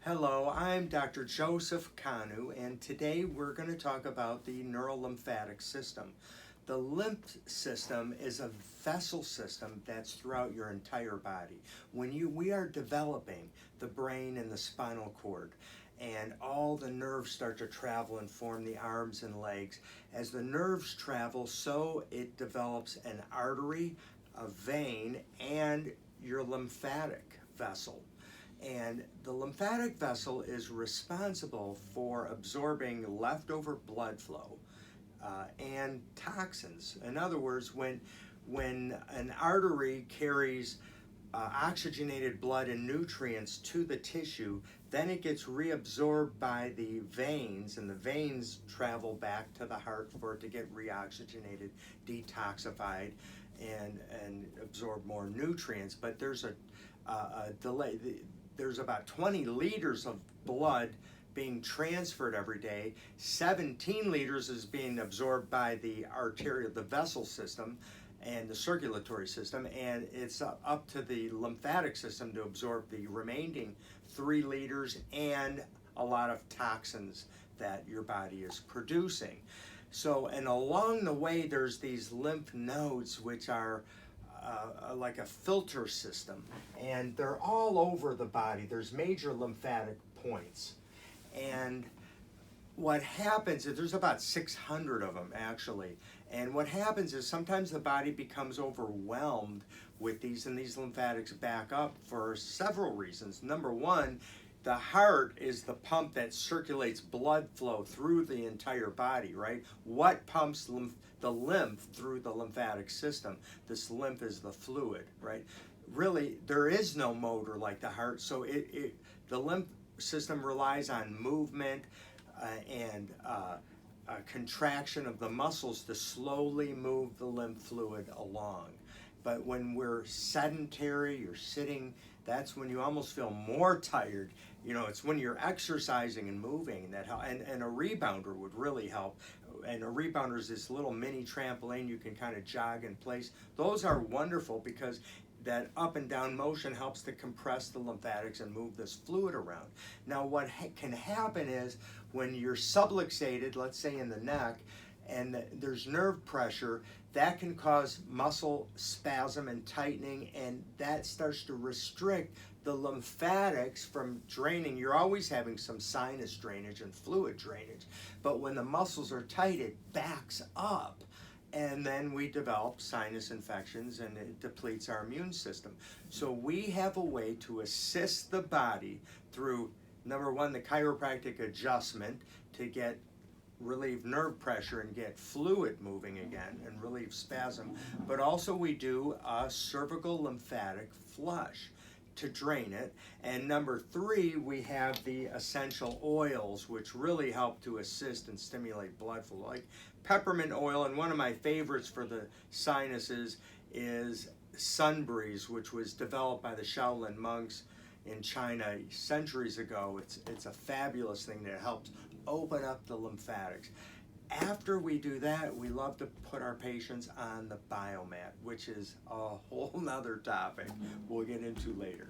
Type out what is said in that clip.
Hello, I'm Dr. Joseph Canu, and today we're going to talk about the neurolymphatic system. The lymph system is a vessel system that's throughout your entire body. We are developing the brain and the spinal cord, and all the nerves start to travel and form the arms and legs. As the nerves travel, so it develops an artery, a vein, and your lymphatic vessel. And the lymphatic vessel is responsible for absorbing leftover blood flow and toxins. In other words, when an artery carries oxygenated blood and nutrients to the tissue, then it gets reabsorbed by the veins, and the veins travel back to the heart for it to get reoxygenated, detoxified, and absorb more nutrients. But there's a delay. There's about 20 liters of blood being transferred every day. 17 liters is being absorbed by the vessel system and the circulatory system, and it's up to the lymphatic system to absorb the remaining 3 liters and a lot of toxins that your body is producing. So, and along the way, there's these lymph nodes, which are like a filter system, and they're all over the body. There's major lymphatic points, and what happens is there's about 600 of them actually, and what happens is sometimes the body becomes overwhelmed with these, and these lymphatics back up for several reasons. Number one, the heart is the pump that circulates blood flow through the entire body, right? What pumps the lymph through the lymphatic system? This lymph is the fluid, right? Really, there is no motor like the heart, so the lymph system relies on movement and contraction of the muscles to slowly move the lymph fluid along. But when we're sedentary, you're sitting, that's when you almost feel more tired. You know, it's when you're exercising and moving that help, and a rebounder would really help. And a rebounder is this little mini trampoline you can kind of jog in place. Those are wonderful because that up and down motion helps to compress the lymphatics and move this fluid around. Now what can happen is when you're subluxated, let's say in the neck, and there's nerve pressure, that can cause muscle spasm and tightening, and that starts to restrict the lymphatics from draining. You're always having some sinus drainage and fluid drainage, but when the muscles are tight, it backs up, and then we develop sinus infections, and it depletes our immune system. So we have a way to assist the body through, number one, the chiropractic adjustment to relieve nerve pressure and get fluid moving again and relieve spasm, but also we do a cervical lymphatic flush to drain it. And number 3, we have the essential oils, which really help to assist and stimulate blood flow, like peppermint oil. And one of my favorites for the sinuses is Sunbreeze, which was developed by the Shaolin monks in China centuries ago. It's a fabulous thing that helps open up the lymphatics. After we do that, we love to put our patients on the biomat, which is a whole nother topic we'll get into later.